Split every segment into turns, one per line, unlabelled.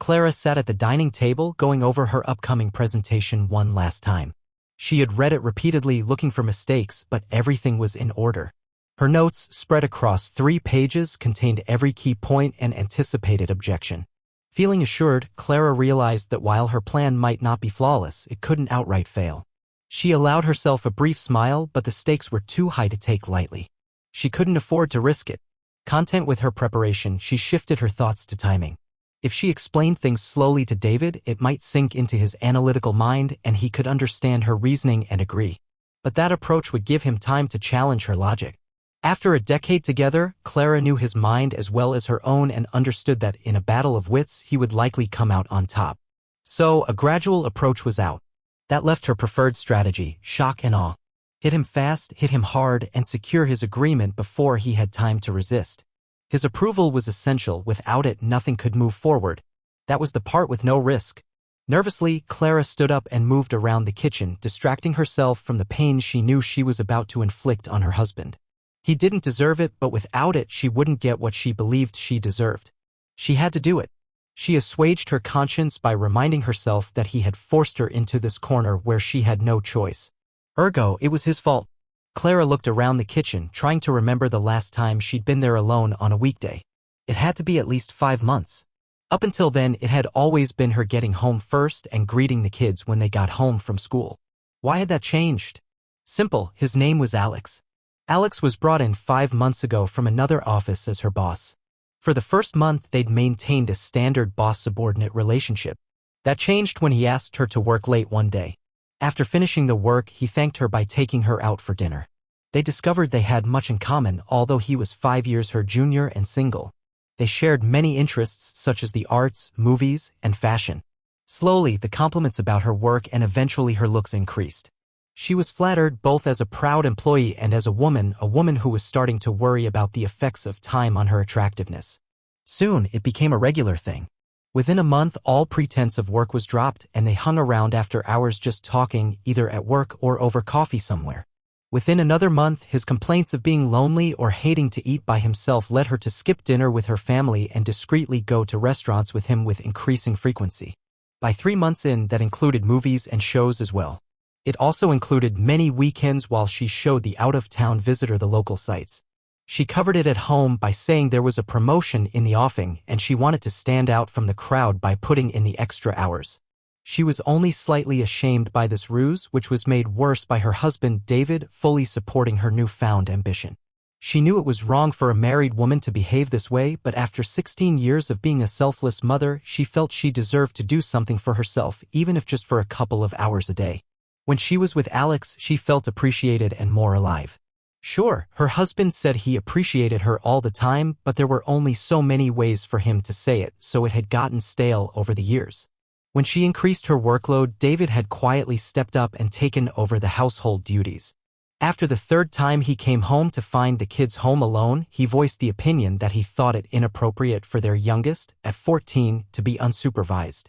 Clara sat at the dining table going over her upcoming presentation one last time. She had read it repeatedly looking for mistakes, but everything was in order. Her notes, spread across 3 pages, contained every key point and anticipated objection. Feeling assured, Clara realized that while her plan might not be flawless, it couldn't outright fail. She allowed herself a brief smile, but the stakes were too high to take lightly. She couldn't afford to risk it. Content with her preparation, she shifted her thoughts to timing. If she explained things slowly to David, it might sink into his analytical mind and he could understand her reasoning and agree. But that approach would give him time to challenge her logic. After a decade together, Clara knew his mind as well as her own and understood that in a battle of wits he would likely come out on top. So, a gradual approach was out. That left her preferred strategy, shock and awe. Hit him fast, hit him hard, and secure his agreement before he had time to resist. His approval was essential. Without it, nothing could move forward. That was the part with no risk. Nervously, Clara stood up and moved around the kitchen, distracting herself from the pain she knew she was about to inflict on her husband. He didn't deserve it, but without it, she wouldn't get what she believed she deserved. She had to do it. She assuaged her conscience by reminding herself that he had forced her into this corner where she had no choice. Ergo, it was his fault. Clara looked around the kitchen, trying to remember the last time she'd been there alone on a weekday. It had to be at least 5 months. Up until then, it had always been her getting home first and greeting the kids when they got home from school. Why had that changed? Simple, his name was Alex. Alex was brought in 5 months ago from another office as her boss. For the first month, they'd maintained a standard boss-subordinate relationship. That changed when he asked her to work late one day. After finishing the work, he thanked her by taking her out for dinner. They discovered they had much in common, although he was 5 years her junior and single. They shared many interests such as the arts, movies, and fashion. Slowly, the compliments about her work and eventually her looks increased. She was flattered both as a proud employee and as a woman who was starting to worry about the effects of time on her attractiveness. Soon, it became a regular thing. Within a month, all pretense of work was dropped and they hung around after hours just talking, either at work or over coffee somewhere. Within another month, his complaints of being lonely or hating to eat by himself led her to skip dinner with her family and discreetly go to restaurants with him with increasing frequency. By 3 months in, that included movies and shows as well. It also included many weekends while she showed the out-of-town visitor the local sights. She covered it at home by saying there was a promotion in the offing and she wanted to stand out from the crowd by putting in the extra hours. She was only slightly ashamed by this ruse, which was made worse by her husband David fully supporting her newfound ambition. She knew it was wrong for a married woman to behave this way, but after 16 years of being a selfless mother, she felt she deserved to do something for herself, even if just for a couple of hours a day. When she was with Alex, she felt appreciated and more alive. Sure, her husband said he appreciated her all the time, but there were only so many ways for him to say it, so it had gotten stale over the years. When she increased her workload, David had quietly stepped up and taken over the household duties. After the 3rd time he came home to find the kids home alone, he voiced the opinion that he thought it inappropriate for their youngest, at 14, to be unsupervised.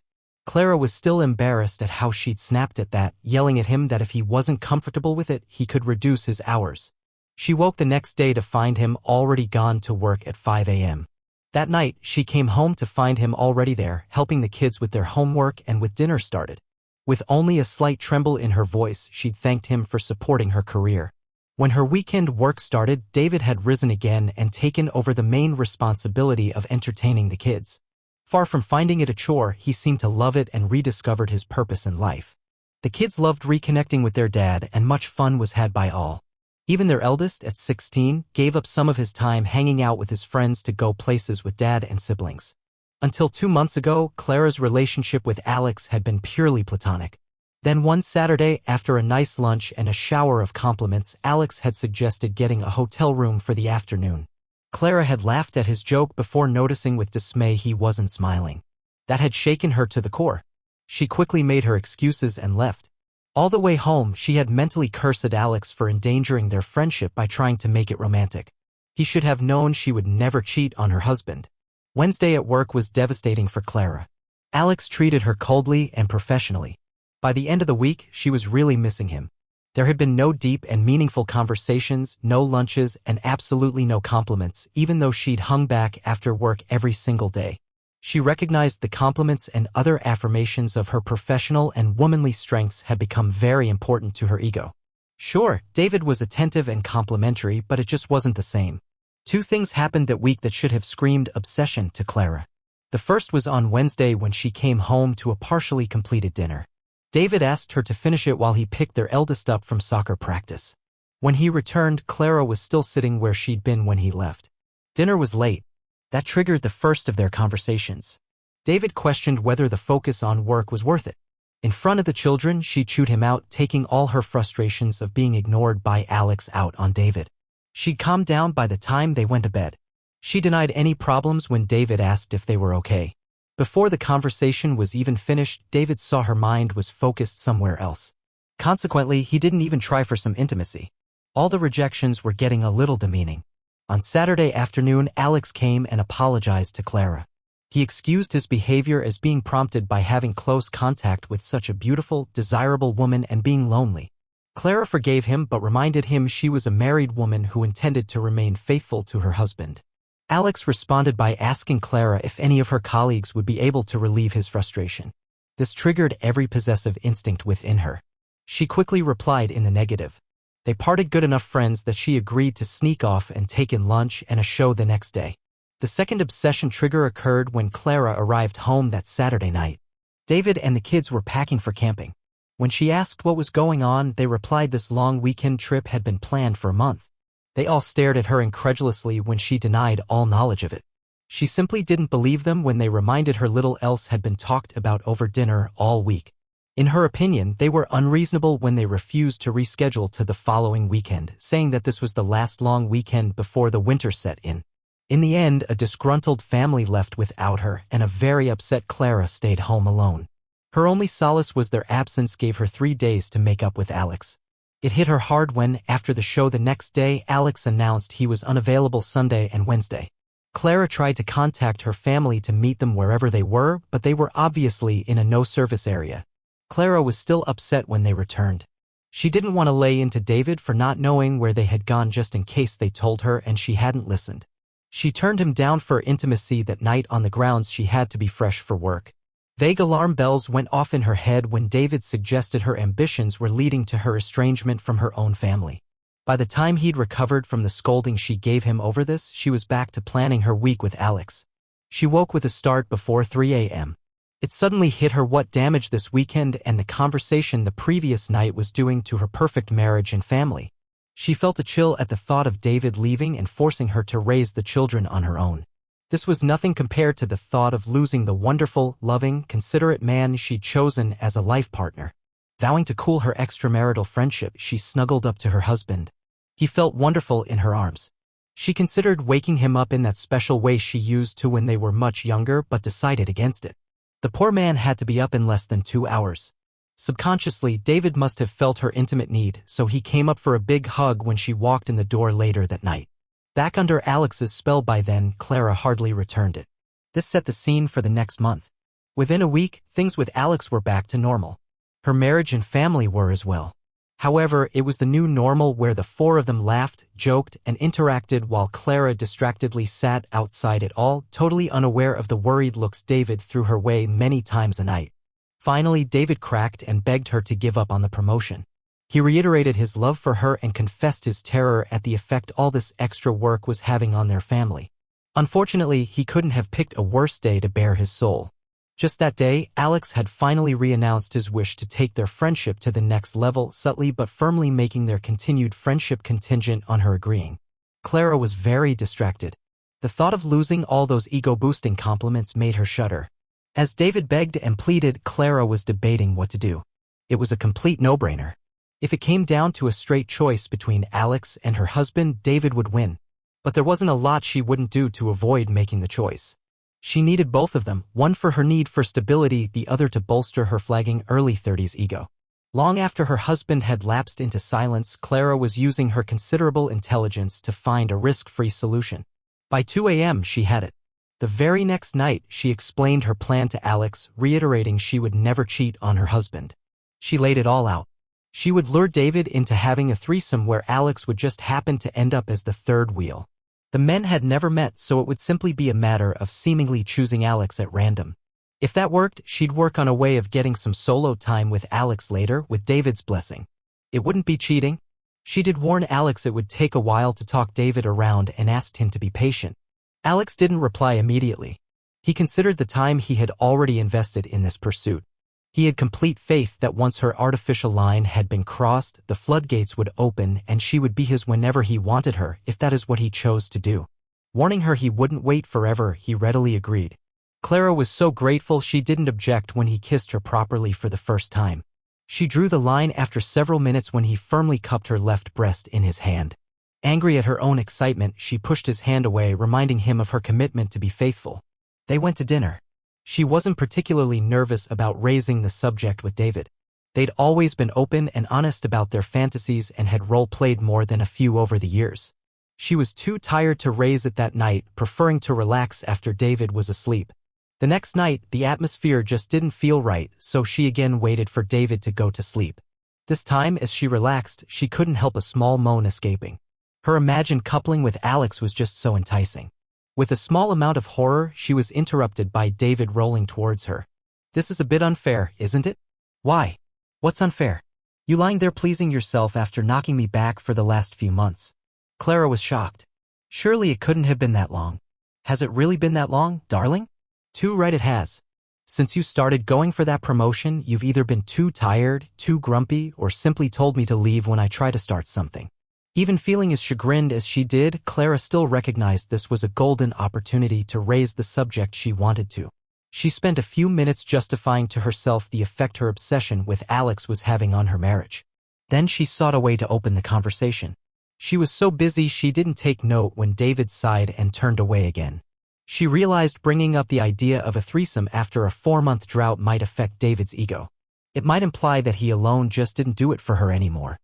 Clara was still embarrassed at how she'd snapped at that, yelling at him that if he wasn't comfortable with it, he could reduce his hours. She woke the next day to find him already gone to work at 5 a.m. That night, she came home to find him already there, helping the kids with their homework and with dinner started. With only a slight tremble in her voice, she'd thanked him for supporting her career. When her weekend work started, David had risen again and taken over the main responsibility of entertaining the kids. Far from finding it a chore, he seemed to love it and rediscovered his purpose in life. The kids loved reconnecting with their dad and much fun was had by all. Even their eldest, at 16, gave up some of his time hanging out with his friends to go places with dad and siblings. Until 2 months ago, Clara's relationship with Alex had been purely platonic. Then one Saturday, after a nice lunch and a shower of compliments, Alex had suggested getting a hotel room for the afternoon. Clara had laughed at his joke before noticing with dismay he wasn't smiling. That had shaken her to the core. She quickly made her excuses and left. All the way home, she had mentally cursed at Alex for endangering their friendship by trying to make it romantic. He should have known she would never cheat on her husband. Wednesday at work was devastating for Clara. Alex treated her coldly and professionally. By the end of the week, she was really missing him. There had been no deep and meaningful conversations, no lunches, and absolutely no compliments, even though she'd hung back after work every single day. She recognized the compliments and other affirmations of her professional and womanly strengths had become very important to her ego. Sure, David was attentive and complimentary, but it just wasn't the same. Two things happened that week that should have screamed obsession to Clara. The first was on Wednesday when she came home to a partially completed dinner. David asked her to finish it while he picked their eldest up from soccer practice. When he returned, Clara was still sitting where she'd been when he left. Dinner was late. That triggered the first of their conversations. David questioned whether the focus on work was worth it. In front of the children, she chewed him out, taking all her frustrations of being ignored by Alex out on David. She'd calmed down by the time they went to bed. She denied any problems when David asked if they were okay. Before the conversation was even finished, David saw her mind was focused somewhere else. Consequently, he didn't even try for some intimacy. All the rejections were getting a little demeaning. On Saturday afternoon, Alex came and apologized to Clara. He excused his behavior as being prompted by having close contact with such a beautiful, desirable woman and being lonely. Clara forgave him but reminded him she was a married woman who intended to remain faithful to her husband. Alex responded by asking Clara if any of her colleagues would be able to relieve his frustration. This triggered every possessive instinct within her. She quickly replied in the negative. They parted good enough friends that she agreed to sneak off and take in lunch and a show the next day. The second obsession trigger occurred when Clara arrived home that Saturday night. David and the kids were packing for camping. When she asked what was going on, they replied this long weekend trip had been planned for a month. They all stared at her incredulously when she denied all knowledge of it. She simply didn't believe them when they reminded her little else had been talked about over dinner all week. In her opinion, they were unreasonable when they refused to reschedule to the following weekend, saying that this was the last long weekend before the winter set in. In the end, a disgruntled family left without her, and a very upset Clara stayed home alone. Her only solace was their absence gave her 3 days to make up with Alex. It hit her hard when, after the show the next day, Alex announced he was unavailable Sunday and Wednesday. Clara tried to contact her family to meet them wherever they were, but they were obviously in a no-service area. Clara was still upset when they returned. She didn't want to lay into David for not knowing where they had gone just in case they told her and she hadn't listened. She turned him down for intimacy that night on the grounds she had to be fresh for work. Vague alarm bells went off in her head when David suggested her ambitions were leading to her estrangement from her own family. By the time he'd recovered from the scolding she gave him over this, she was back to planning her week with Alex. She woke with a start before 3 a.m. It suddenly hit her what damage this weekend and the conversation the previous night was doing to her perfect marriage and family. She felt a chill at the thought of David leaving and forcing her to raise the children on her own. This was nothing compared to the thought of losing the wonderful, loving, considerate man she'd chosen as a life partner. Vowing to cool her extramarital friendship, she snuggled up to her husband. He felt wonderful in her arms. She considered waking him up in that special way she used to when they were much younger but decided against it. The poor man had to be up in less than 2 hours. Subconsciously, David must have felt her intimate need, so he came up for a big hug when she walked in the door later that night. Back under Alex's spell by then, Clara hardly returned it. This set the scene for the next month. Within a week, things with Alex were back to normal. Her marriage and family were as well. However, it was the new normal where the four of them laughed, joked, and interacted while Clara distractedly sat outside it all, totally unaware of the worried looks David threw her way many times a night. Finally, David cracked and begged her to give up on the promotion. He reiterated his love for her and confessed his terror at the effect all this extra work was having on their family. Unfortunately, he couldn't have picked a worse day to bare his soul. Just that day, Alex had finally re-announced his wish to take their friendship to the next level, subtly but firmly making their continued friendship contingent on her agreeing. Clara was very distracted. The thought of losing all those ego-boosting compliments made her shudder. As David begged and pleaded, Clara was debating what to do. It was a complete no-brainer. If it came down to a straight choice between Alex and her husband, David would win. But there wasn't a lot she wouldn't do to avoid making the choice. She needed both of them, one for her need for stability, the other to bolster her flagging early 30s ego. Long after her husband had lapsed into silence, Clara was using her considerable intelligence to find a risk-free solution. By 2 a.m. she had it. The very next night, she explained her plan to Alex, reiterating she would never cheat on her husband. She laid it all out. She would lure David into having a threesome where Alex would just happen to end up as the third wheel. The men had never met, so it would simply be a matter of seemingly choosing Alex at random. If that worked, she'd work on a way of getting some solo time with Alex later with David's blessing. It wouldn't be cheating. She did warn Alex it would take a while to talk David around and asked him to be patient. Alex didn't reply immediately. He considered the time he had already invested in this pursuit. He had complete faith that once her artificial line had been crossed, the floodgates would open and she would be his whenever he wanted her, if that is what he chose to do. Warning her he wouldn't wait forever, he readily agreed. Clara was so grateful she didn't object when he kissed her properly for the first time. She drew the line after several minutes when he firmly cupped her left breast in his hand. Angry at her own excitement, she pushed his hand away, reminding him of her commitment to be faithful. They went to dinner. She wasn't particularly nervous about raising the subject with David. They'd always been open and honest about their fantasies and had role-played more than a few over the years. She was too tired to raise it that night, preferring to relax after David was asleep. The next night, the atmosphere just didn't feel right, so she again waited for David to go to sleep. This time, as she relaxed, she couldn't help a small moan escaping. Her imagined coupling with Alex was just so enticing. With a small amount of horror, she was interrupted by David rolling towards her. "This is a bit unfair, isn't it?" "Why? What's unfair?" "You lying there pleasing yourself after knocking me back for the last few months." Clara was shocked. Surely it couldn't have been that long. "Has it really been that long, darling?" "Too right it has. Since you started going for that promotion, you've either been too tired, too grumpy, or simply told me to leave when I try to start something." Even feeling as chagrined as she did, Clara still recognized this was a golden opportunity to raise the subject she wanted to. She spent a few minutes justifying to herself the effect her obsession with Alex was having on her marriage. Then she sought a way to open the conversation. She was so busy she didn't take note when David sighed and turned away again. She realized bringing up the idea of a threesome after a 4-month drought might affect David's ego. It might imply that he alone just didn't do it for her anymore.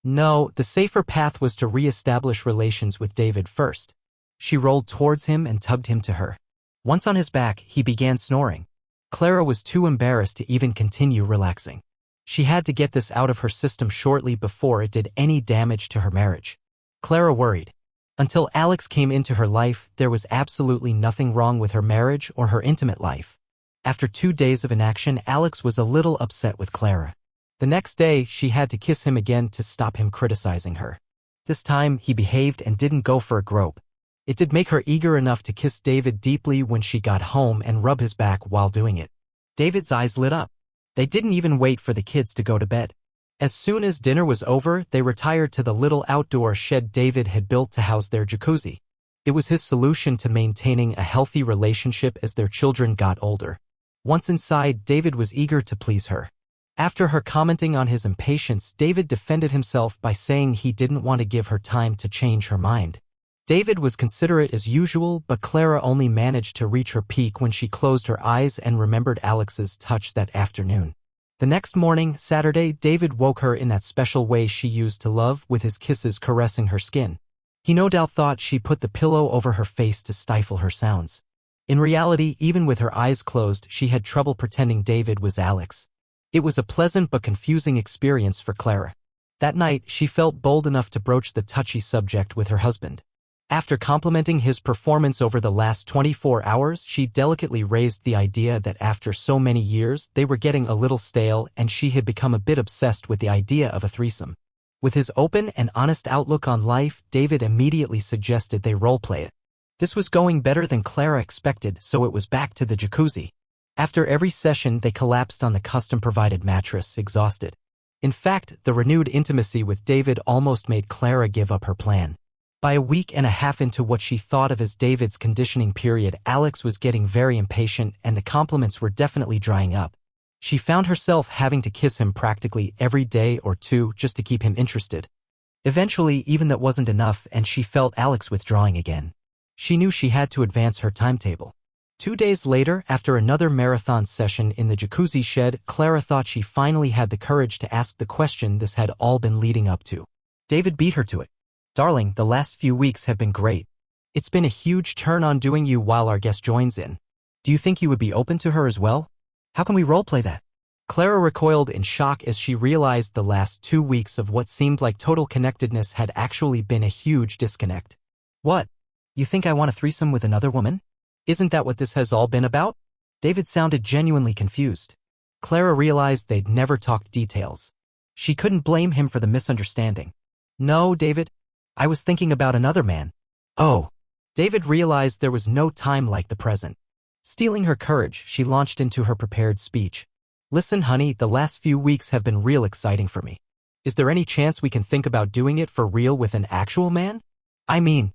No, the safer path was to re-establish relations with David first. She rolled towards him and tugged him to her. Once on his back, he began snoring. Clara was too embarrassed to even continue relaxing. She had to get this out of her system shortly before it did any damage to her marriage. Clara worried. Until Alex came into her life, there was absolutely nothing wrong with her marriage or her intimate life. After 2 days of inaction, Alex was a little upset with Clara. The next day, she had to kiss him again to stop him criticizing her. This time, he behaved and didn't go for a grope. It did make her eager enough to kiss David deeply when she got home and rub his back while doing it. David's eyes lit up. They didn't even wait for the kids to go to bed. As soon as dinner was over, they retired to the little outdoor shed David had built to house their jacuzzi. It was his solution to maintaining a healthy relationship as their children got older. Once inside, David was eager to please her. After her commenting on his impatience, David defended himself by saying he didn't want to give her time to change her mind. David was considerate as usual, but Clara only managed to reach her peak when she closed her eyes and remembered Alex's touch that afternoon. The next morning, Saturday, David woke her in that special way she used to love, with his kisses caressing her skin. He no doubt thought she put the pillow over her face to stifle her sounds. In reality, even with her eyes closed, she had trouble pretending David was Alex. It was a pleasant but confusing experience for Clara. That night, she felt bold enough to broach the touchy subject with her husband. After complimenting his performance over the last 24 hours, she delicately raised the idea that after so many years, they were getting a little stale and she had become a bit obsessed with the idea of a threesome. With his open and honest outlook on life, David immediately suggested they role-play it. This was going better than Clara expected, so it was back to the jacuzzi. After every session, they collapsed on the custom-provided mattress, exhausted. In fact, the renewed intimacy with David almost made Clara give up her plan. By a week and a half into what she thought of as David's conditioning period, Alex was getting very impatient and the compliments were definitely drying up. She found herself having to kiss him practically every day or two just to keep him interested. Eventually, even that wasn't enough and she felt Alex withdrawing again. She knew she had to advance her timetable. 2 days later, after another marathon session in the jacuzzi shed, Clara thought she finally had the courage to ask the question this had all been leading up to. David beat her to it. "Darling, the last few weeks have been great. It's been a huge turn on doing you while our guest joins in. Do you think you would be open to her as well? How can we roleplay that?" Clara recoiled in shock as she realized the last 2 weeks of what seemed like total connectedness had actually been a huge disconnect. "What? You think I want a threesome with another woman? Isn't that what this has all been about? David sounded genuinely confused. Clara realized they'd never talked details. She couldn't blame him for the misunderstanding. No, David. I was thinking about another man. Oh. David realized there was no time like the present. Stealing her courage, she launched into her prepared speech. Listen, honey, the last few weeks have been real exciting for me. Is there any chance we can think about doing it for real with an actual man? I mean,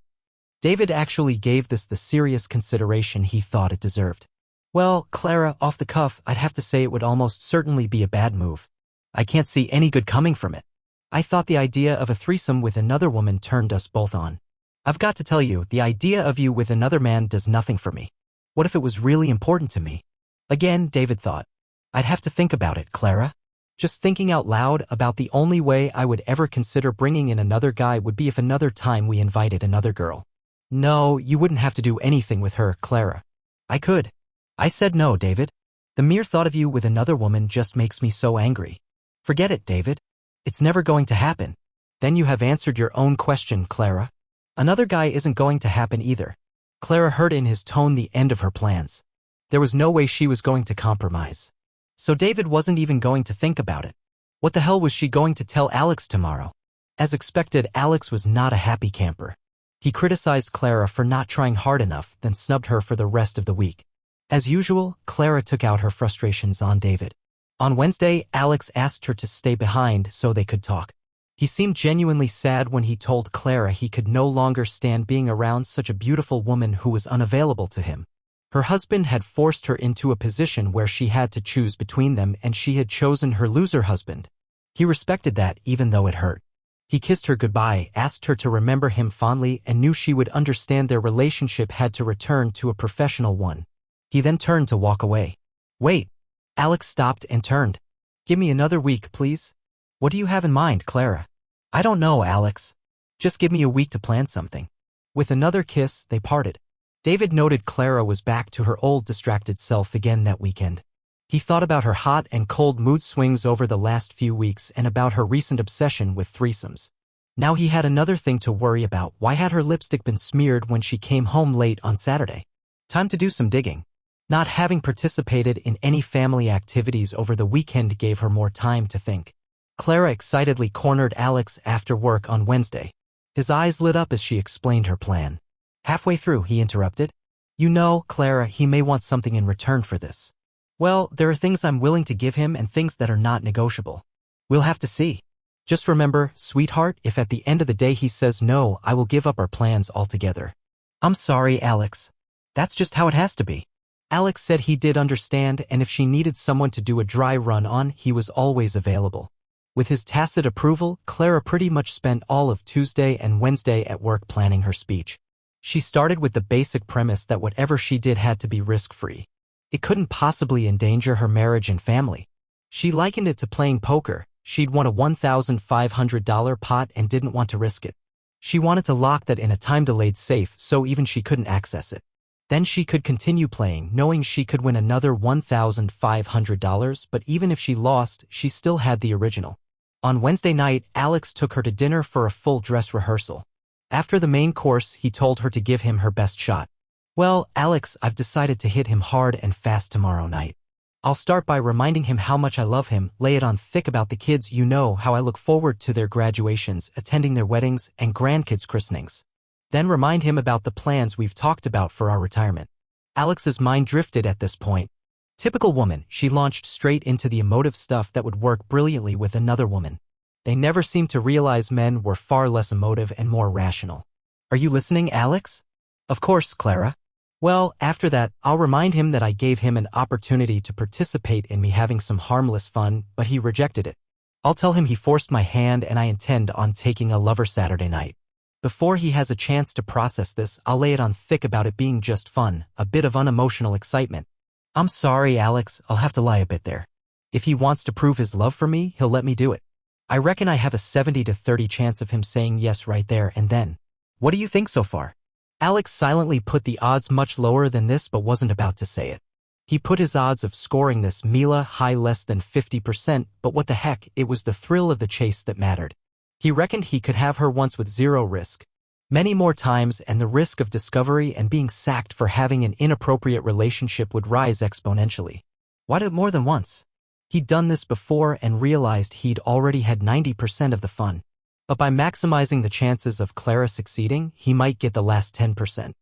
David actually gave this the serious consideration he thought it deserved. Well, Clara, off the cuff, I'd have to say it would almost certainly be a bad move. I can't see any good coming from it. I thought the idea of a threesome with another woman turned us both on. I've got to tell you, the idea of you with another man does nothing for me. What if it was really important to me? Again, David thought. I'd have to think about it, Clara. Just thinking out loud about the only way I would ever consider bringing in another guy would be if another time we invited another girl. No, you wouldn't have to do anything with her, Clara. I could. I said no, David. The mere thought of you with another woman just makes me so angry. Forget it, David. It's never going to happen. Then you have answered your own question, Clara. Another guy isn't going to happen either. Clara heard in his tone the end of her plans. There was no way she was going to compromise. So David wasn't even going to think about it. What the hell was she going to tell Alex tomorrow? As expected, Alex was not a happy camper. He criticized Clara for not trying hard enough, then snubbed her for the rest of the week. As usual, Clara took out her frustrations on David. On Wednesday, Alex asked her to stay behind so they could talk. He seemed genuinely sad when he told Clara he could no longer stand being around such a beautiful woman who was unavailable to him. Her husband had forced her into a position where she had to choose between them, and she had chosen her loser husband. He respected that, even though it hurt. He kissed her goodbye, asked her to remember him fondly, and knew she would understand their relationship had to return to a professional one. He then turned to walk away. Wait. Alex stopped and turned. Give me another week, please. What do you have in mind, Clara? I don't know, Alex. Just give me a week to plan something. With another kiss, they parted. David noted Clara was back to her old distracted self again that weekend. He thought about her hot and cold mood swings over the last few weeks and about her recent obsession with threesomes. Now he had another thing to worry about. Why had her lipstick been smeared when she came home late on Saturday? Time to do some digging. Not having participated in any family activities over the weekend gave her more time to think. Clara excitedly cornered Alex after work on Wednesday. His eyes lit up as she explained her plan. Halfway through, he interrupted. You know, Clara, he may want something in return for this. Well, there are things I'm willing to give him and things that are not negotiable. We'll have to see. Just remember, sweetheart, if at the end of the day he says no, I will give up our plans altogether. I'm sorry, Alex. That's just how it has to be. Alex said he did understand, and if she needed someone to do a dry run on, he was always available. With his tacit approval, Clara pretty much spent all of Tuesday and Wednesday at work planning her speech. She started with the basic premise that whatever she did had to be risk-free. It couldn't possibly endanger her marriage and family. She likened it to playing poker. She'd won a $1,500 pot and didn't want to risk it. She wanted to lock that in a time-delayed safe so even she couldn't access it. Then she could continue playing, knowing she could win another $1,500, but even if she lost, she still had the original. On Wednesday night, Alex took her to dinner for a full dress rehearsal. After the main course, he told her to give him her best shot. Well, Alex, I've decided to hit him hard and fast tomorrow night. I'll start by reminding him how much I love him, lay it on thick about the kids. You know how I look forward to their graduations, attending their weddings, and grandkids' christenings. Then remind him about the plans we've talked about for our retirement. Alex's mind drifted at this point. Typical woman, she launched straight into the emotive stuff that would work brilliantly with another woman. They never seemed to realize men were far less emotive and more rational. Are you listening, Alex? Of course, Clara. Well, after that, I'll remind him that I gave him an opportunity to participate in me having some harmless fun, but he rejected it. I'll tell him he forced my hand and I intend on taking a lover Saturday night. Before he has a chance to process this, I'll lay it on thick about it being just fun, a bit of unemotional excitement. I'm sorry, Alex, I'll have to lie a bit there. If he wants to prove his love for me, he'll let me do it. I reckon I have a 70 to 30 chance of him saying yes right there and then. What do you think so far? Alex silently put the odds much lower than this but wasn't about to say it. He put his odds of scoring this Mila high less than 50%, but what the heck, it was the thrill of the chase that mattered. He reckoned he could have her once with zero risk. Many more times, and the risk of discovery and being sacked for having an inappropriate relationship would rise exponentially. Why do it more than once? He'd done this before and realized he'd already had 90% of the fun. But by maximizing the chances of Clara succeeding, he might get the last 10%.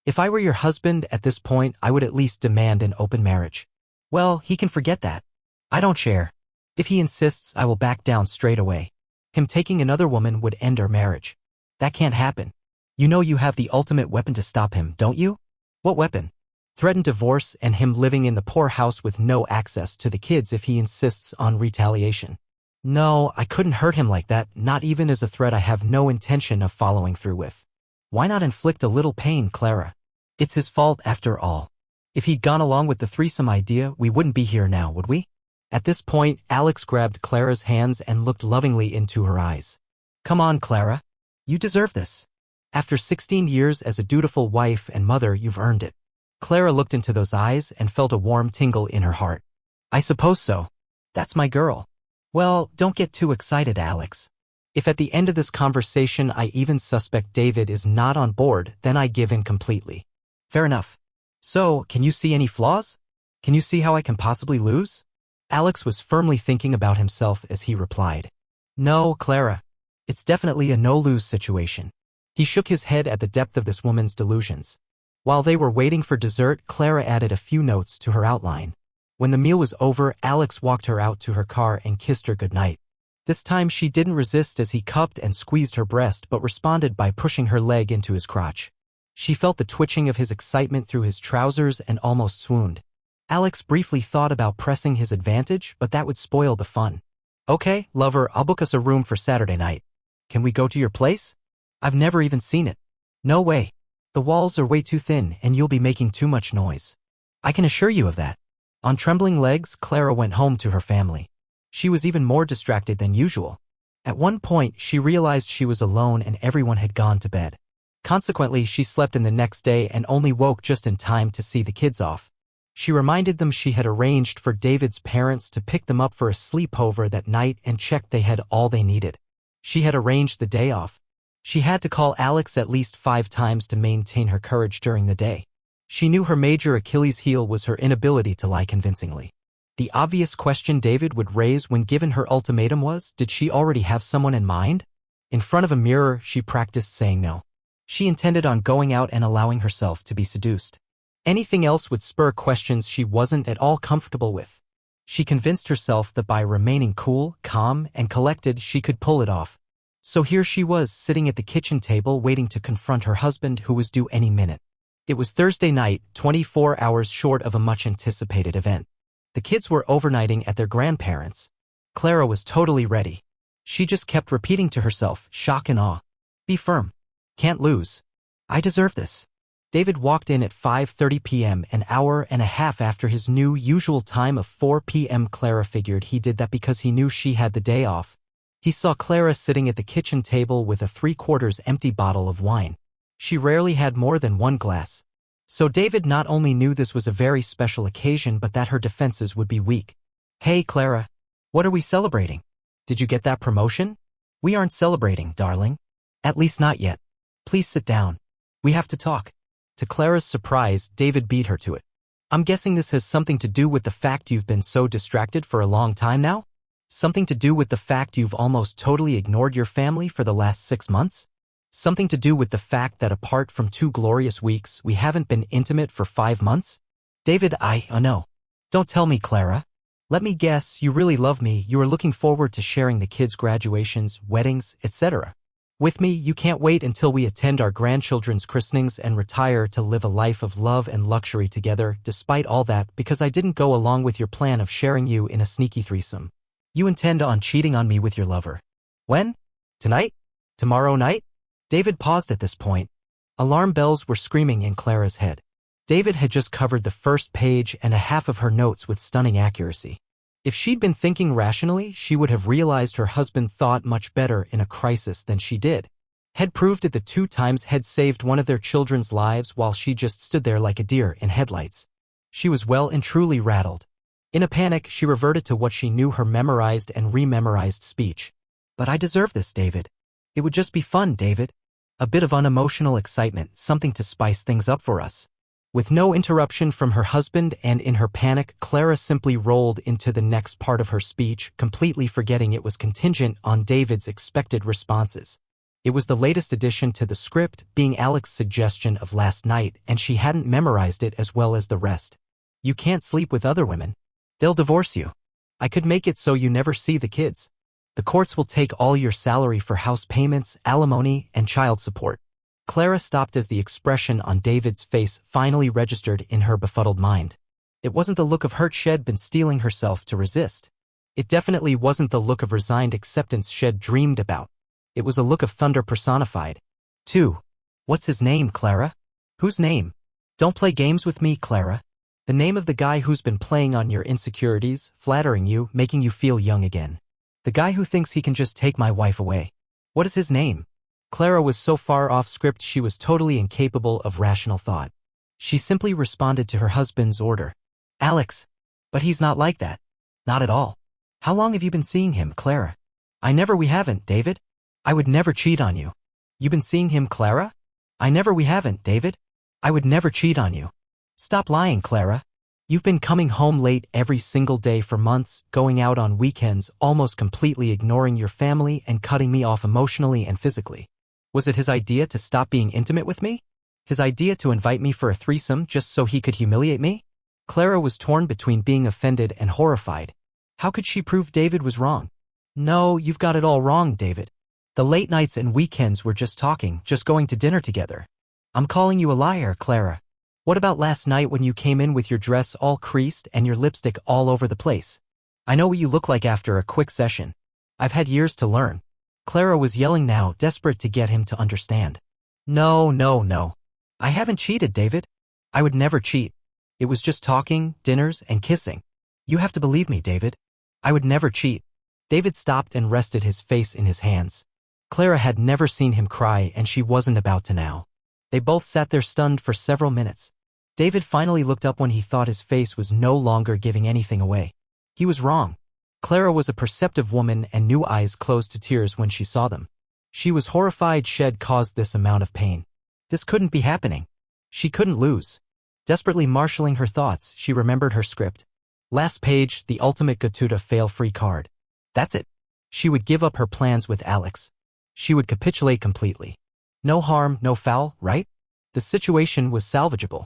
If I were your husband at this point, I would at least demand an open marriage. Well, he can forget that. I don't share. If he insists, I will back down straight away. Him taking another woman would end our marriage. That can't happen. You know you have the ultimate weapon to stop him, don't you? What weapon? Threaten divorce and him living in the poor house with no access to the kids if he insists on retaliation. No, I couldn't hurt him like that, not even as a threat I have no intention of following through with. Why not inflict a little pain, Clara? It's his fault after all. If he'd gone along with the threesome idea, we wouldn't be here now, would we? At this point, Alex grabbed Clara's hands and looked lovingly into her eyes. Come on, Clara. You deserve this. After 16 years as a dutiful wife and mother, you've earned it. Clara looked into those eyes and felt a warm tingle in her heart. I suppose so. That's my girl. Well, don't get too excited, Alex. If at the end of this conversation I even suspect David is not on board, then I give in completely. Fair enough. So, can you see any flaws? Can you see how I can possibly lose? Alex was firmly thinking about himself as he replied. No, Clara. It's definitely a no-lose situation. He shook his head at the depth of this woman's delusions. While they were waiting for dessert, Clara added a few notes to her outline. When the meal was over, Alex walked her out to her car and kissed her goodnight. This time she didn't resist as he cupped and squeezed her breast but responded by pushing her leg into his crotch. She felt the twitching of his excitement through his trousers and almost swooned. Alex briefly thought about pressing his advantage, but that would spoil the fun. Okay, lover, I'll book us a room for Saturday night. Can we go to your place? I've never even seen it. No way. The walls are way too thin and you'll be making too much noise. I can assure you of that. On trembling legs, Clara went home to her family. She was even more distracted than usual. At one point, she realized she was alone and everyone had gone to bed. Consequently, she slept in the next day and only woke just in time to see the kids off. She reminded them she had arranged for David's parents to pick them up for a sleepover that night and checked they had all they needed. She had arranged the day off. She had to call Alex at least 5 times to maintain her courage during the day. She knew her major Achilles heel was her inability to lie convincingly. The obvious question David would raise when given her ultimatum was, did she already have someone in mind? In front of a mirror, she practiced saying no. She intended on going out and allowing herself to be seduced. Anything else would spur questions she wasn't at all comfortable with. She convinced herself that by remaining cool, calm, and collected, she could pull it off. So here she was, sitting at the kitchen table waiting to confront her husband who was due any minute. It was Thursday night, 24 hours short of a much-anticipated event. The kids were overnighting at their grandparents'. Clara was totally ready. She just kept repeating to herself, shock and awe. Be firm. Can't lose. I deserve this. David walked in at 5:30 p.m., an hour and a half after his new usual time of 4 p.m. Clara figured he did that because he knew she had the day off. He saw Clara sitting at the kitchen table with a 3/4 empty bottle of wine. She rarely had more than one glass. So David not only knew this was a very special occasion but that her defenses would be weak. Hey, Clara. What are we celebrating? Did you get that promotion? We aren't celebrating, darling. At least not yet. Please sit down. We have to talk. To Clara's surprise, David beat her to it. I'm guessing this has something to do with the fact you've been so distracted for a long time now? Something to do with the fact you've almost totally ignored your family for the last 6 months? Something to do with the fact that apart from 2 glorious weeks, we haven't been intimate for 5 months? David, no. Don't tell me, Clara. Let me guess, you really love me, you are looking forward to sharing the kids' graduations, weddings, etc. With me, you can't wait until we attend our grandchildren's christenings and retire to live a life of love and luxury together, despite all that, because I didn't go along with your plan of sharing you in a sneaky threesome. You intend on cheating on me with your lover. When? Tonight? Tomorrow night? David paused at this point. Alarm bells were screaming in Clara's head. David had just covered the first page and a half of her notes with stunning accuracy. If she'd been thinking rationally, she would have realized her husband thought much better in a crisis than she did. Had proved it the 2 times had saved one of their children's lives while she just stood there like a deer in headlights. She was well and truly rattled. In a panic, she reverted to what she knew, her memorized and rememorized speech. But I deserve this, David. It would just be fun, David. A bit of unemotional excitement, something to spice things up for us. With no interruption from her husband and in her panic, Clara simply rolled into the next part of her speech, completely forgetting it was contingent on David's expected responses. It was the latest addition to the script, being Alex's suggestion of last night, and she hadn't memorized it as well as the rest. You can't sleep with other women. They'll divorce you. I could make it so you never see the kids. The courts will take all your salary for house payments, alimony, and child support. Clara stopped as the expression on David's face finally registered in her befuddled mind. It wasn't the look of hurt she'd been steeling herself to resist. It definitely wasn't the look of resigned acceptance she'd dreamed about. It was a look of thunder personified. 2. What's his name, Clara? Whose name? Don't play games with me, Clara. The name of the guy who's been playing on your insecurities, flattering you, making you feel young again. The guy who thinks he can just take my wife away. What is his name? Clara was so far off script she was totally incapable of rational thought. She simply responded to her husband's order. Alex. But he's not like that. Not at all. How long have you been seeing him, Clara? We haven't, David. I would never cheat on you. You been seeing him, Clara? We haven't, David. I would never cheat on you. Stop lying, Clara. You've been coming home late every single day for months, going out on weekends, almost completely ignoring your family and cutting me off emotionally and physically. Was it his idea to stop being intimate with me? His idea to invite me for a threesome just so he could humiliate me? Clara was torn between being offended and horrified. How could she prove David was wrong? No, you've got it all wrong, David. The late nights and weekends were just talking, just going to dinner together. I'm calling you a liar, Clara. What about last night when you came in with your dress all creased and your lipstick all over the place? I know what you look like after a quick session. I've had years to learn. Clara was yelling now, desperate to get him to understand. No. I haven't cheated, David. I would never cheat. It was just talking, dinners, and kissing. You have to believe me, David. I would never cheat. David stopped and rested his face in his hands. Clara had never seen him cry, and she wasn't about to now. They both sat there stunned for several minutes. David finally looked up when he thought his face was no longer giving anything away. He was wrong. Clara was a perceptive woman and knew eyes closed to tears when she saw them. She was horrified she'd caused this amount of pain. This couldn't be happening. She couldn't lose. Desperately marshalling her thoughts, she remembered her script. Last page, the ultimate Gatuda fail-free card. That's it. She would give up her plans with Alex. She would capitulate completely. No harm, no foul, right? The situation was salvageable.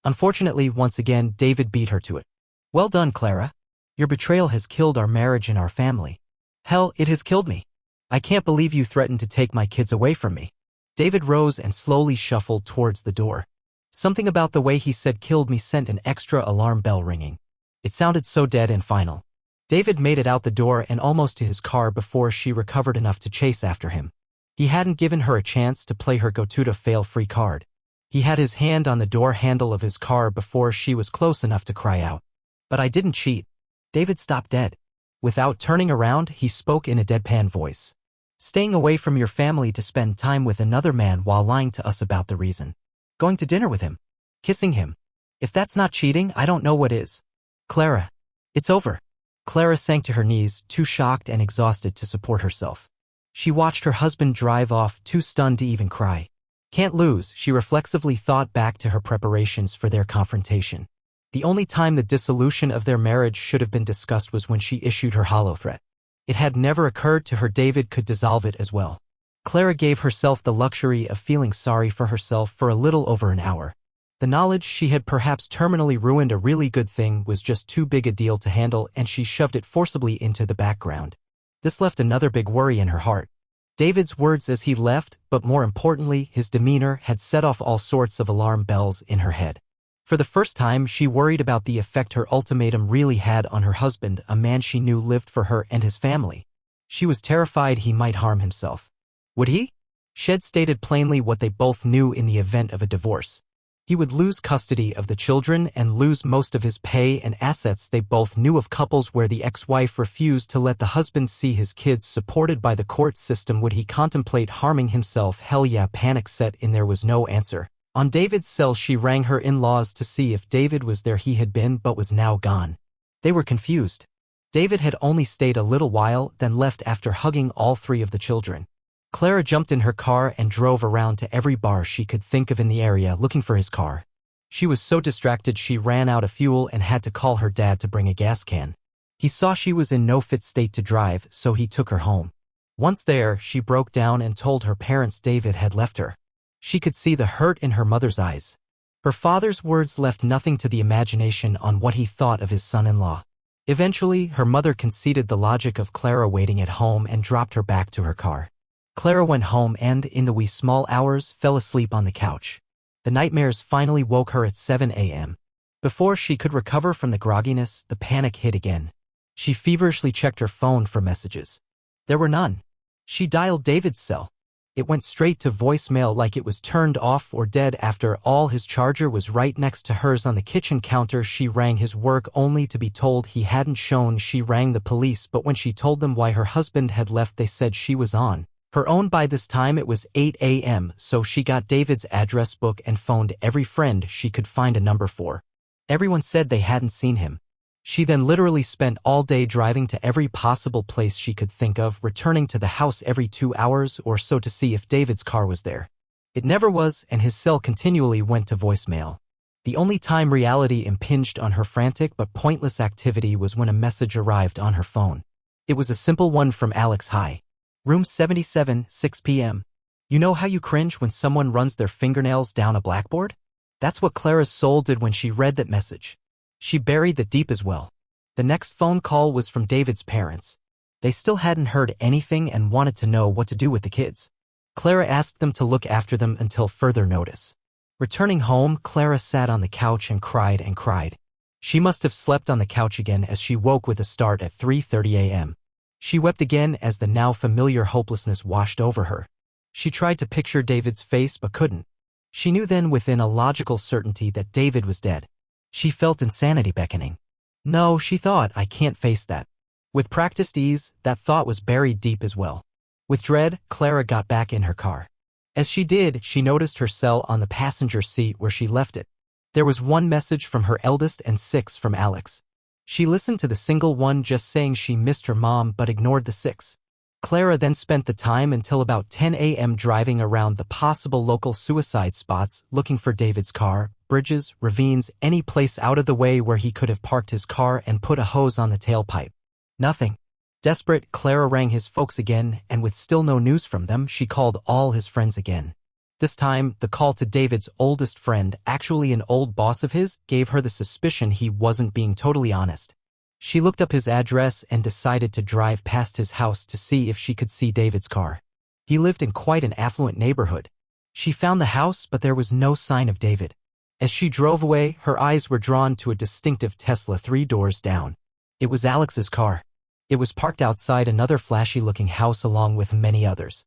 Unfortunately, once again, David beat her to it. Well done, Clara. Your betrayal has killed our marriage and our family. Hell, it has killed me. I can't believe you threatened to take my kids away from me. David rose and slowly shuffled towards the door. Something about the way he said killed me sent an extra alarm bell ringing. It sounded so dead and final. David made it out the door and almost to his car before she recovered enough to chase after him. He hadn't given her a chance to play her go-to fail-free card. He had his hand on the door handle of his car before she was close enough to cry out. But I didn't cheat. David stopped dead. Without turning around, he spoke in a deadpan voice. Staying away from your family to spend time with another man while lying to us about the reason. Going to dinner with him. Kissing him. If that's not cheating, I don't know what is. Clara. It's over. Clara sank to her knees, too shocked and exhausted to support herself. She watched her husband drive off, too stunned to even cry. Can't lose, she reflexively thought back to her preparations for their confrontation. The only time the dissolution of their marriage should have been discussed was when she issued her hollow threat. It had never occurred to her David could dissolve it as well. Clara gave herself the luxury of feeling sorry for herself for a little over an hour. The knowledge she had perhaps terminally ruined a really good thing was just too big a deal to handle, and she shoved it forcibly into the background. This left another big worry in her heart. David's words as he left, but more importantly, his demeanor, had set off all sorts of alarm bells in her head. For the first time, she worried about the effect her ultimatum really had on her husband, a man she knew lived for her and his family. She was terrified he might harm himself. Would he? She'd stated plainly what they both knew in the event of a divorce. He would lose custody of the children and lose most of his pay and assets. They both knew of couples where the ex-wife refused to let the husband see his kids supported by the court system. Would he contemplate harming himself? Hell yeah, panic set in. There was no answer. On David's cell, she rang her in-laws to see if David was there. He had been, but was now gone. They were confused. David had only stayed a little while, then left after hugging all three of the children. Clara jumped in her car and drove around to every bar she could think of in the area looking for his car. She was so distracted she ran out of fuel and had to call her dad to bring a gas can. He saw she was in no fit state to drive, so he took her home. Once there, she broke down and told her parents David had left her. She could see the hurt in her mother's eyes. Her father's words left nothing to the imagination on what he thought of his son-in-law. Eventually, her mother conceded the logic of Clara waiting at home and dropped her back to her car. Clara went home and, in the wee small hours, fell asleep on the couch. The nightmares finally woke her at 7 a.m. Before she could recover from the grogginess, the panic hit again. She feverishly checked her phone for messages. There were none. She dialed David's cell. It went straight to voicemail like it was turned off or dead. After all, his charger was right next to hers on the kitchen counter. She rang his work only to be told he hadn't shown. She rang the police, but when she told them why her husband had left, they said she was on her own. By this time it was 8 a.m., so she got David's address book and phoned every friend she could find a number for. Everyone said they hadn't seen him. She then literally spent all day driving to every possible place she could think of, returning to the house every 2 hours or so to see if David's car was there. It never was, and his cell continually went to voicemail. The only time reality impinged on her frantic but pointless activity was when a message arrived on her phone. It was a simple one from Alex. Hi. Room 77, 6 p.m. You know how you cringe when someone runs their fingernails down a blackboard? That's what Clara's soul did when she read that message. She buried that deep as well. The next phone call was from David's parents. They still hadn't heard anything and wanted to know what to do with the kids. Clara asked them to look after them until further notice. Returning home, Clara sat on the couch and cried and cried. She must have slept on the couch again as she woke with a start at 3:30 a.m. She wept again as the now familiar hopelessness washed over her. She tried to picture David's face but couldn't. She knew then within a logical certainty that David was dead. She felt insanity beckoning. No, she thought, I can't face that. With practiced ease, that thought was buried deep as well. With dread, Clara got back in her car. As she did, she noticed her cell on the passenger seat where she left it. There was 1 message from her eldest and 6 from Alex. She listened to the single one just saying she missed her mom but ignored the 6. Clara then spent the time until about 10 a.m. driving around the possible local suicide spots looking for David's car, bridges, ravines, any place out of the way where he could have parked his car and put a hose on the tailpipe. Nothing. Desperate, Clara rang his folks again, and with still no news from them, she called all his friends again. This time, the call to David's oldest friend, actually an old boss of his, gave her the suspicion he wasn't being totally honest. She looked up his address and decided to drive past his house to see if she could see David's car. He lived in quite an affluent neighborhood. She found the house, but there was no sign of David. As she drove away, her eyes were drawn to a distinctive Tesla 3 doors down. It was Alex's car. It was parked outside another flashy-looking house along with many others.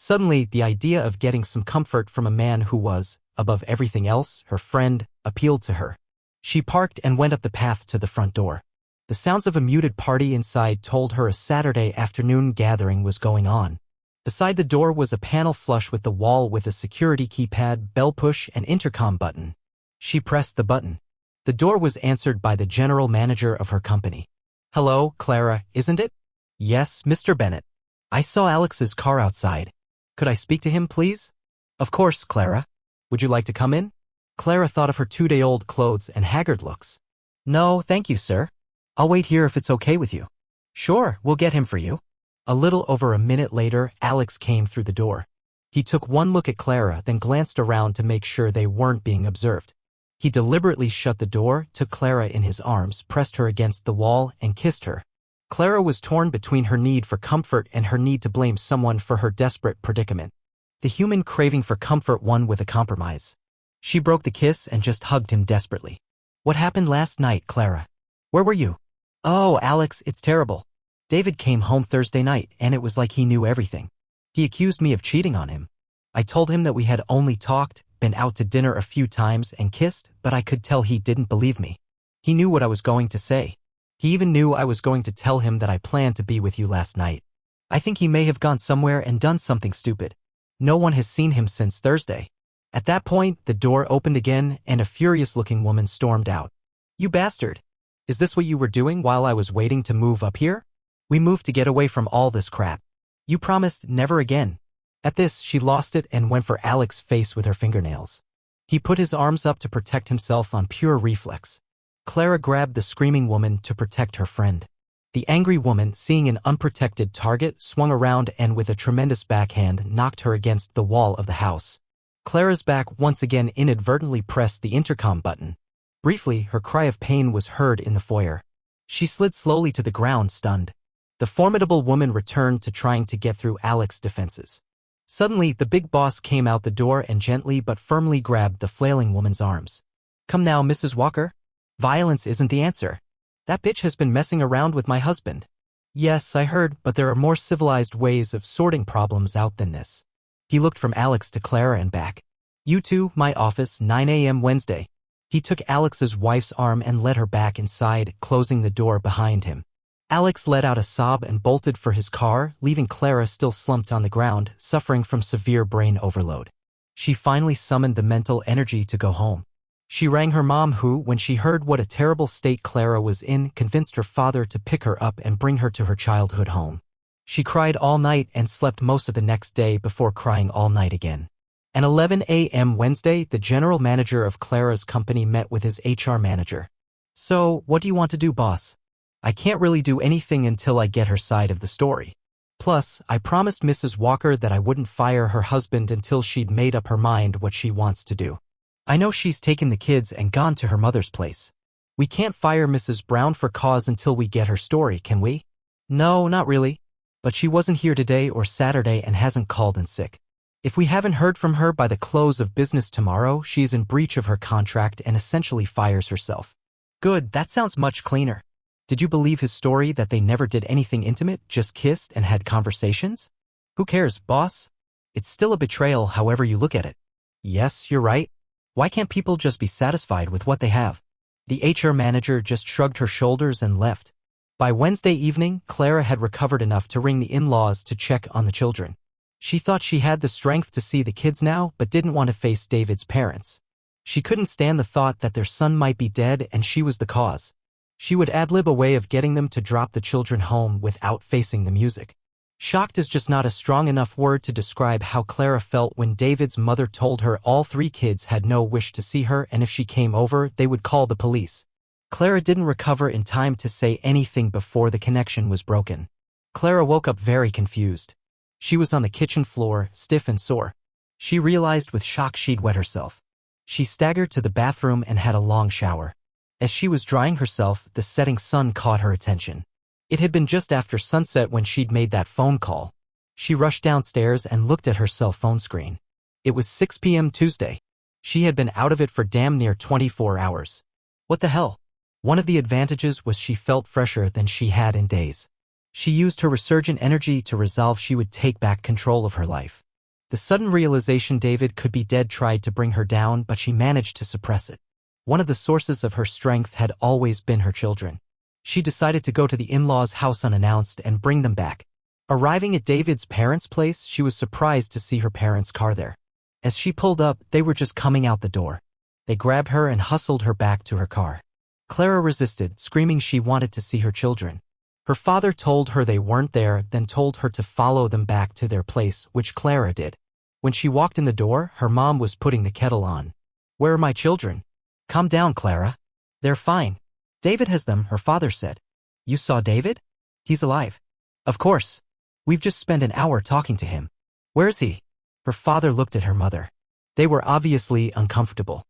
Suddenly, the idea of getting some comfort from a man who was, above everything else, her friend, appealed to her. She parked and went up the path to the front door. The sounds of a muted party inside told her a Saturday afternoon gathering was going on. Beside the door was a panel flush with the wall with a security keypad, bell push, and intercom button. She pressed the button. The door was answered by the general manager of her company. Hello, Clara, isn't it? Yes, Mr. Bennett. I saw Alex's car outside. Could I speak to him, please? Of course, Clara. Would you like to come in? Clara thought of her 2-day-old clothes and haggard looks. No, thank you, sir. I'll wait here if it's okay with you. Sure, we'll get him for you. A little over a minute later, Alex came through the door. He took one look at Clara, then glanced around to make sure they weren't being observed. He deliberately shut the door, took Clara in his arms, pressed her against the wall, and kissed her. Clara was torn between her need for comfort and her need to blame someone for her desperate predicament. The human craving for comfort won with a compromise. She broke the kiss and just hugged him desperately. What happened last night, Clara? Where were you? Oh, Alex, it's terrible. David came home Thursday night, and it was like he knew everything. He accused me of cheating on him. I told him that we had only talked, been out to dinner a few times, and kissed, but I could tell he didn't believe me. He knew what I was going to say. He even knew I was going to tell him that I planned to be with you last night. I think he may have gone somewhere and done something stupid. No one has seen him since Thursday. At that point, the door opened again, and a furious-looking woman stormed out. You bastard! Is this what you were doing while I was waiting to move up here? We moved to get away from all this crap. You promised never again. At this, she lost it and went for Alex's face with her fingernails. He put his arms up to protect himself on pure reflex. Clara grabbed the screaming woman to protect her friend. The angry woman, seeing an unprotected target, swung around and with a tremendous backhand knocked her against the wall of the house. Clara's back once again inadvertently pressed the intercom button. Briefly, her cry of pain was heard in the foyer. She slid slowly to the ground, stunned. The formidable woman returned to trying to get through Alex's defenses. Suddenly, the big boss came out the door and gently but firmly grabbed the flailing woman's arms. "Come now, Mrs. Walker. Violence isn't the answer. That bitch has been messing around with my husband." "Yes, I heard, but there are more civilized ways of sorting problems out than this." He looked from Alex to Clara and back. "You two, my office, 9 a.m. Wednesday." He took Alex's wife's arm and led her back inside, closing the door behind him. Alex let out a sob and bolted for his car, leaving Clara still slumped on the ground, suffering from severe brain overload. She finally summoned the mental energy to go home. She rang her mom who, when she heard what a terrible state Clara was in, convinced her father to pick her up and bring her to her childhood home. She cried all night and slept most of the next day before crying all night again. At 11 a.m. Wednesday, the general manager of Clara's company met with his HR manager. "So, what do you want to do, boss? I can't really do anything until I get her side of the story. Plus, I promised Mrs. Walker that I wouldn't fire her husband until she'd made up her mind what she wants to do. I know she's taken the kids and gone to her mother's place. We can't fire Mrs. Brown for cause until we get her story, can we?" "No, not really. But she wasn't here today or Saturday and hasn't called in sick. If we haven't heard from her by the close of business tomorrow, she is in breach of her contract and essentially fires herself." "Good, that sounds much cleaner. Did you believe his story that they never did anything intimate, just kissed and had conversations?" "Who cares, boss? It's still a betrayal however you look at it." "Yes, you're right. Why can't people just be satisfied with what they have?" The HR manager just shrugged her shoulders and left. By Wednesday evening, Clara had recovered enough to ring the in-laws to check on the children. She thought she had the strength to see the kids now, but didn't want to face David's parents. She couldn't stand the thought that their son might be dead and she was the cause. She would ad-lib a way of getting them to drop the children home without facing the music. Shocked is just not a strong enough word to describe how Clara felt when David's mother told her all three kids had no wish to see her and if she came over, they would call the police. Clara didn't recover in time to say anything before the connection was broken. Clara woke up very confused. She was on the kitchen floor, stiff and sore. She realized with shock she'd wet herself. She staggered to the bathroom and had a long shower. As she was drying herself, the setting sun caught her attention. It had been just after sunset when she'd made that phone call. She rushed downstairs and looked at her cell phone screen. It was 6 p.m. Tuesday. She had been out of it for damn near 24 hours. What the hell? One of the advantages was she felt fresher than she had in days. She used her resurgent energy to resolve she would take back control of her life. The sudden realization David could be dead tried to bring her down, but she managed to suppress it. One of the sources of her strength had always been her children. She decided to go to the in-laws' house unannounced and bring them back. Arriving at David's parents' place, she was surprised to see her parents' car there. As she pulled up, they were just coming out the door. They grabbed her and hustled her back to her car. Clara resisted, screaming she wanted to see her children. Her father told her they weren't there, then told her to follow them back to their place, which Clara did. When she walked in the door, her mom was putting the kettle on. "Where are my children?" "Calm down, Clara. They're fine. David has them," her father said. "You saw David? He's alive." "Of course. We've just spent an hour talking to him." "Where is he?" Her father looked at her mother. They were obviously uncomfortable.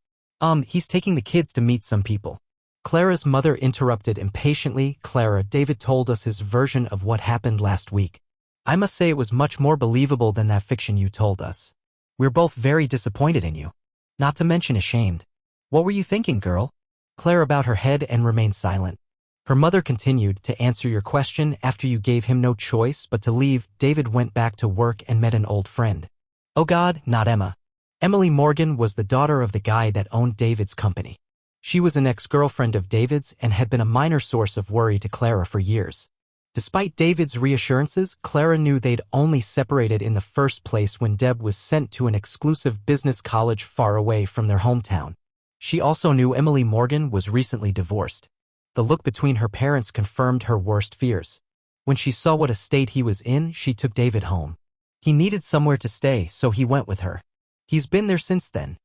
He's taking the kids to meet some people." Clara's mother interrupted impatiently. "Clara, David told us his version of what happened last week. I must say it was much more believable than that fiction you told us. We're both very disappointed in you. Not to mention ashamed." "What were you thinking, girl?" Clara bowed her head and remained silent. Her mother continued, "To answer your question, after you gave him no choice but to leave, David went back to work and met an old friend." "Oh God, not Emma." Emily Morgan was the daughter of the guy that owned David's company. She was an ex-girlfriend of David's and had been a minor source of worry to Clara for years. Despite David's reassurances, Clara knew they'd only separated in the first place when Deb was sent to an exclusive business college far away from their hometown. She also knew Emily Morgan was recently divorced. The look between her parents confirmed her worst fears. When she saw what a state he was in, she took David home. He needed somewhere to stay, so he went with her. He's been there since then.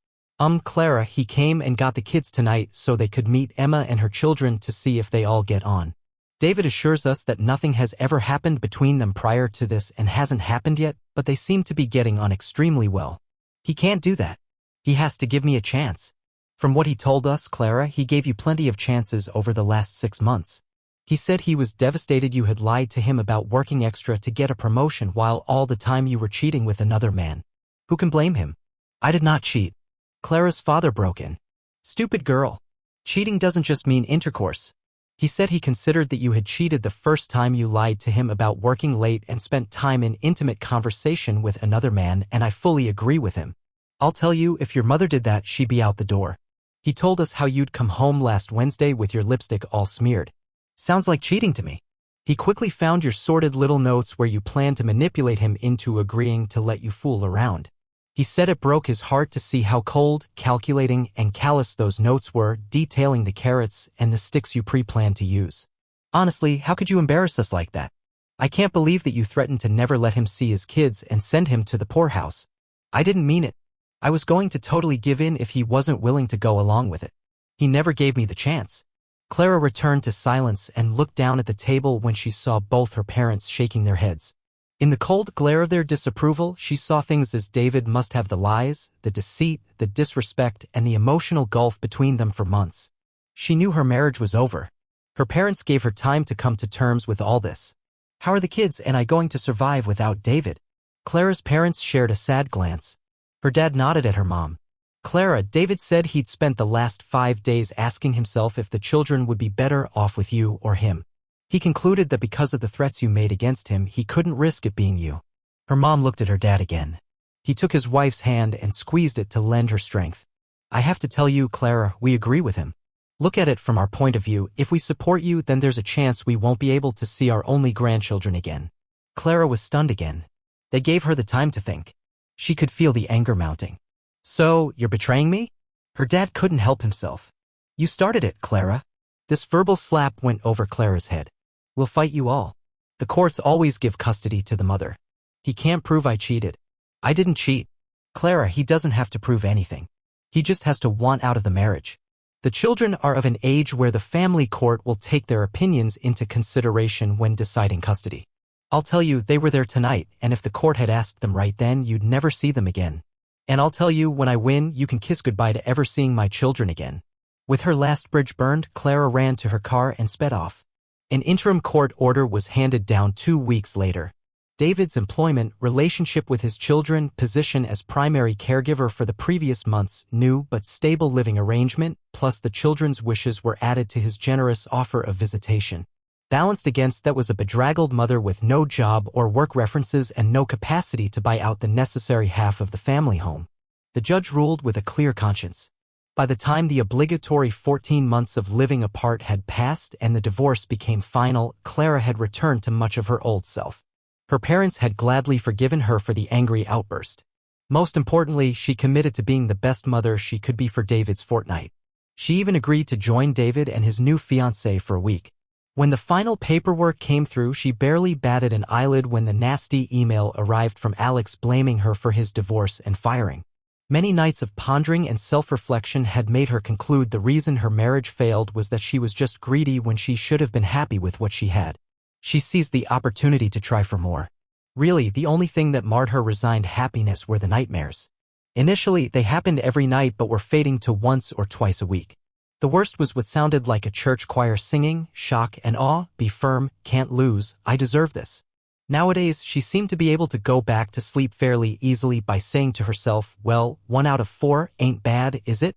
Clara, he came and got the kids tonight so they could meet Emma and her children to see if they all get on. David assures us that nothing has ever happened between them prior to this and hasn't happened yet, but they seem to be getting on extremely well. He can't do that. He has to give me a chance. From what he told us, Clara, he gave you plenty of chances over the last 6 months. He said he was devastated you had lied to him about working extra to get a promotion while all the time you were cheating with another man. Who can blame him? I did not cheat. Clara's father broke in. Stupid girl. Cheating doesn't just mean intercourse. He said he considered that you had cheated the first time you lied to him about working late and spent time in intimate conversation with another man, and I fully agree with him. I'll tell you, if your mother did that, she'd be out the door. He told us how you'd come home last Wednesday with your lipstick all smeared. Sounds like cheating to me. He quickly found your sordid little notes where you planned to manipulate him into agreeing to let you fool around. He said it broke his heart to see how cold, calculating, and callous those notes were, detailing the carrots and the sticks you pre-planned to use. Honestly, how could you embarrass us like that? I can't believe that you threatened to never let him see his kids and send him to the poorhouse. I didn't mean it. I was going to totally give in if he wasn't willing to go along with it. He never gave me the chance. Clara returned to silence and looked down at the table when she saw both her parents shaking their heads. In the cold glare of their disapproval, she saw things as David must have the lies, the deceit, the disrespect, and the emotional gulf between them for months. She knew her marriage was over. Her parents gave her time to come to terms with all this. How are the kids and I going to survive without David? Clara's parents shared a sad glance. Her dad nodded at her mom. Clara, David said he'd spent the last 5 days asking himself if the children would be better off with you or him. He concluded that because of the threats you made against him, he couldn't risk it being you. Her mom looked at her dad again. He took his wife's hand and squeezed it to lend her strength. I have to tell you, Clara, we agree with him. Look at it from our point of view. If we support you, then there's a chance we won't be able to see our only grandchildren again. Clara was stunned again. They gave her the time to think. She could feel the anger mounting. So, you're betraying me? Her dad couldn't help himself. You started it, Clara. This verbal slap went over Clara's head. We'll fight you all. The courts always give custody to the mother. He can't prove I cheated. I didn't cheat. Clara, he doesn't have to prove anything. He just has to want out of the marriage. The children are of an age where the family court will take their opinions into consideration when deciding custody. I'll tell you, they were there tonight, and if the court had asked them right then, you'd never see them again. And I'll tell you, when I win, you can kiss goodbye to ever seeing my children again. With her last bridge burned, Clara ran to her car and sped off. An interim court order was handed down 2 weeks later. David's employment, relationship with his children, position as primary caregiver for the previous month's new but stable living arrangement, plus the children's wishes were added to his generous offer of visitation. Balanced against that was a bedraggled mother with no job or work references and no capacity to buy out the necessary half of the family home. The judge ruled with a clear conscience. By the time the obligatory 14 months of living apart had passed and the divorce became final, Clara had returned to much of her old self. Her parents had gladly forgiven her for the angry outburst. Most importantly, she committed to being the best mother she could be for David's fortnight. She even agreed to join David and his new fiancée for a week. When the final paperwork came through, she barely batted an eyelid when the nasty email arrived from Alex blaming her for his divorce and firing. Many nights of pondering and self-reflection had made her conclude the reason her marriage failed was that she was just greedy when she should have been happy with what she had. She seized the opportunity to try for more. Really, the only thing that marred her resigned happiness were the nightmares. Initially, they happened every night but were fading to once or twice a week. The worst was what sounded like a church choir singing, shock and awe, be firm, can't lose, I deserve this. Nowadays, she seemed to be able to go back to sleep fairly easily by saying to herself, well, 1 out of 4 ain't bad, is it?